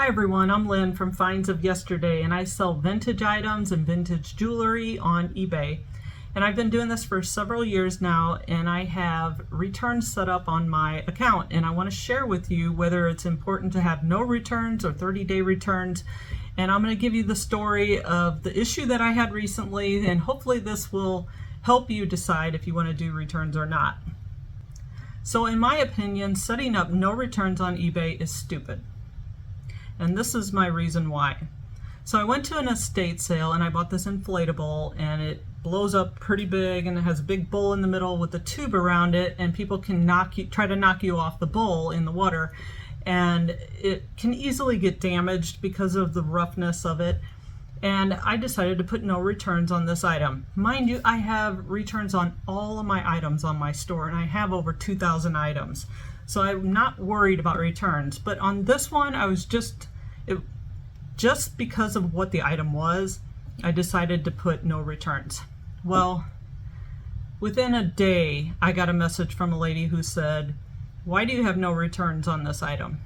Hi everyone, I'm Lynn from Finds of Yesterday, and I sell vintage items and vintage jewelry on eBay. And I've been doing this for several years now, and I have returns set up on my account, and I want to share with you whether it's important to have no returns or 30-day returns. And I'm going to give you the story of the issue that I had recently, and hopefully this will help you decide if you want to do returns or not. So in my opinion, setting up no returns on eBay is stupid. And this is my reason why. So I went to an estate sale and I bought this inflatable, and it blows up pretty big, and it has a big bowl in the middle with a tube around it, and people can try to knock you off the bowl in the water, and it can easily get damaged because of the roughness of it. And I decided to put no returns on this item. Mind you, I have returns on all of my items on my store, and I have over 2,000 items. So I'm not worried about returns. But on this one, I was just because of what the item was, I decided to put no returns. Well, within a day, I got a message from a lady who said, "Why do you have no returns on this item?"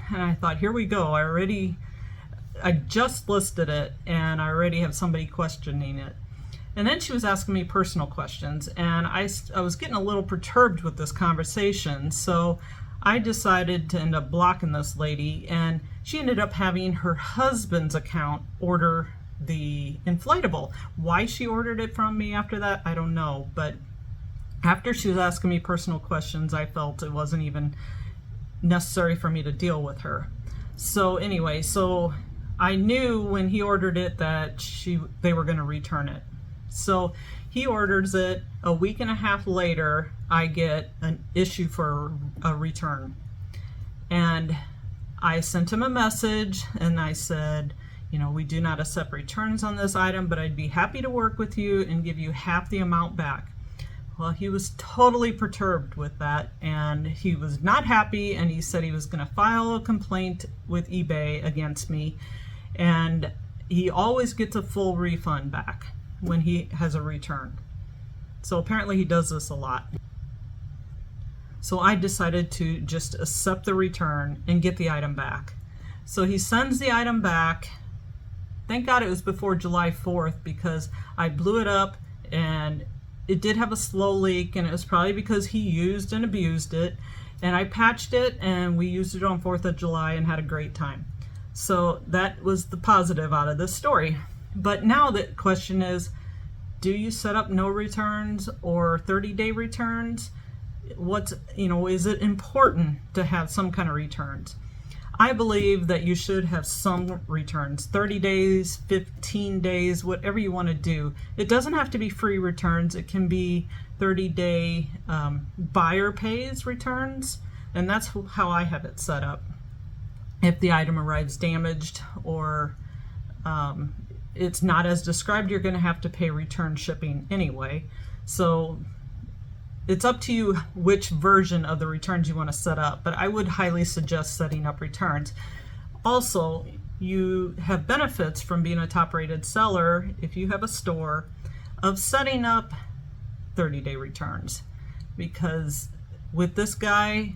And I thought, here we go. I just listed it, and I already have somebody questioning it. And then she was asking me personal questions, and I was getting a little perturbed with this conversation, so I decided to end up blocking this lady, and she ended up having her husband's account order the inflatable. Why she ordered it from me after that, I don't know, but after she was asking me personal questions, I felt it wasn't even necessary for me to deal with her. So anyway, so I knew when he ordered it that they were going to return it. So he orders it. A week and a half later, I get an issue for a return. And I sent him a message and I said, we do not accept returns on this item, but I'd be happy to work with you and give you half the amount back. Well, he was totally perturbed with that, and he was not happy, and he said he was going to file a complaint with eBay against me, and he always gets a full refund back when he has a return. So apparently he does this a lot. So I decided to just accept the return and get the item back. So he sends the item back. Thank God it was before July 4th, because I blew it up and it did have a slow leak, and it was probably because he used and abused it. And I patched it, and we used it on 4th of July and had a great time. So that was the positive out of this story. But now the question is, do you set up no returns or 30-day returns? Is it important to have some kind of returns? I believe that you should have some returns, 30 days, 15 days, whatever you want to do. It doesn't have to be free returns. It can be 30-day buyer pays returns, and that's how I have it set up. If the item arrives damaged or it's not as described, you're going to have to pay return shipping anyway. So it's up to you which version of the returns you want to set up, but I would highly suggest setting up returns. Also, you have benefits from being a top-rated seller if you have a store of setting up 30-day returns, because with this guy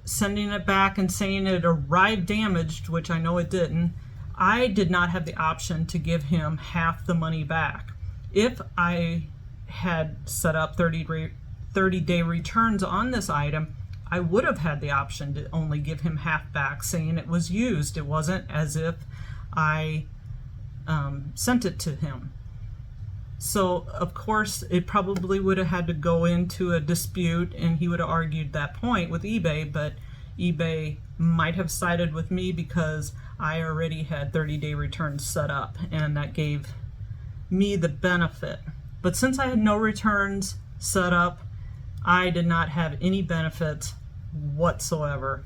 sending it back and saying it arrived damaged, which I know it didn't, I did not have the option to give him half the money back. If I had set up 30-day returns on this item, I would have had the option to only give him half back, saying it was used. It wasn't as if I sent it to him. So of course it probably would have had to go into a dispute, and he would have argued that point with eBay, but eBay might have sided with me because I already had 30-day returns set up, and that gave me the benefit. But since I had no returns set up, I did not have any benefits whatsoever.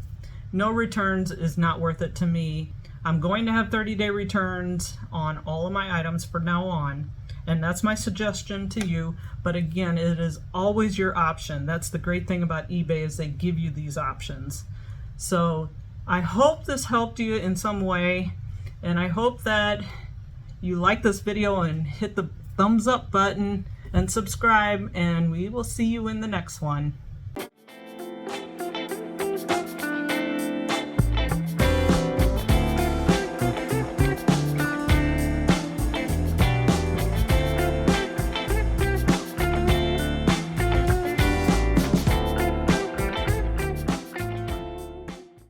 No returns is not worth it to me. I'm going to have 30-day returns on all of my items from now on, and that's my suggestion to you. But again, it is always your option. That's the great thing about eBay, is they give you these options. So I hope this helped you in some way, and I hope that you like this video and hit the thumbs up button and subscribe, and we will see you in the next one.